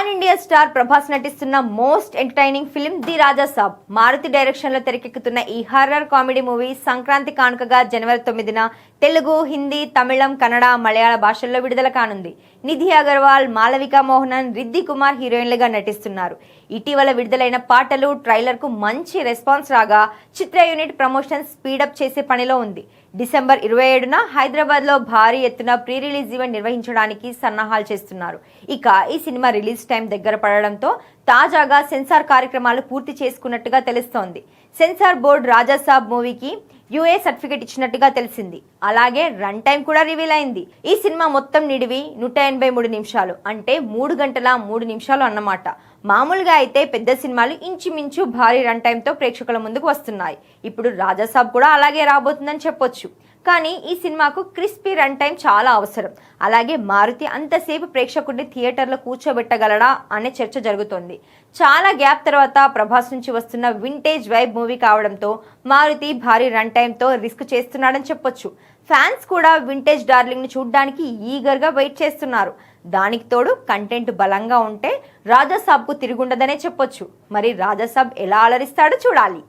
Pan India star Prabhas నటిస్తున్న most entertaining film the Raja Saab. Maruthi direction లో తెరకెక్కుతున్న ఈ హర్రర్ కామెడీ మూవీ సంక్రాంతి కానుకగా జనవరి 9న తెలుగు, హిందీ, తమిళం, కన్నడ, మలయాళ భాషల్లో విడుదల కానుంది. నిధి అగర్వాల్, మాలవికా మోహనన్, రిద్ది కుమార్ హీరోయిన్లుగా నటిస్తున్నారు. ఇటీవల విడుదలైన పాటలు, ట్రైలర్ కు మంచి రెస్పాన్స్ రాగా చిత్ర యూనిట్ ప్రమోషన్ స్పీడప్ చేసే పనిలో ఉంది. డిసెంబర్ 27న హైదరాబాద్ లో భారీ ఎత్తున ప్రీ రిలీజ్ ఈవెంట్ నిర్వహించడానికి సన్నాహాలు చేస్తున్నారు. ఇక ఈ సినిమా రిలీజ్ టైం దగ్గర పడడంతో తాజాగా సెన్సార్ కార్యక్రమాలు పూర్తి చేసుకున్నట్టుగా తెలుస్తోంది. సెన్సార్ బోర్డు రాజా సాబ్ మూవీకి యూఏ సర్టిఫికెట్ ఇచ్చినట్టుగా తెలిసింది. అలాగే రన్ టైం కూడా రివీల్ అయింది. ఈ సినిమా మొత్తం నిడివి 183 నిమిషాలు, అంటే 3 గంటల 3 నిమిషాలు అన్నమాట. మామూలుగా అయితే పెద్ద సినిమాలు ఇంచుమించు భారీ రన్ టైంతో ప్రేక్షకుల ముందుకు వస్తున్నాయి. ఇప్పుడు రాజా సాబ్ కూడా అలాగే రాబోతుందని చెప్పొచ్చు. కానీ ఈ సినిమాకు క్రిస్పీ రన్ టైం చాలా అవసరం. అలాగే మారుతి అంతసేపు ప్రేక్షకుడిని థియేటర్లో కూర్చోబెట్టగలడా అనే చర్చ జరుగుతోంది. చాలా గ్యాప్ తర్వాత ప్రభాస్ నుంచి వస్తున్న వింటేజ్ వైబ్ మూవీ కావడంతో మారుతి భారీ రన్ టైంతో రిస్క్ చేస్తున్నాడని చెప్పొచ్చు. ఫ్యాన్స్ కూడా వింటేజ్ డార్లింగ్ ని చూడడానికి ఈగర్ గా వెయిట్ చేస్తున్నారు. దానికి తోడు కంటెంట్ బలంగా ఉంటే రాజా సాబ్ కు తిరుగుండదనే చెప్పొచ్చు. మరి రాజా సాబ్ ఎలా అలరిస్తాడో చూడాలి.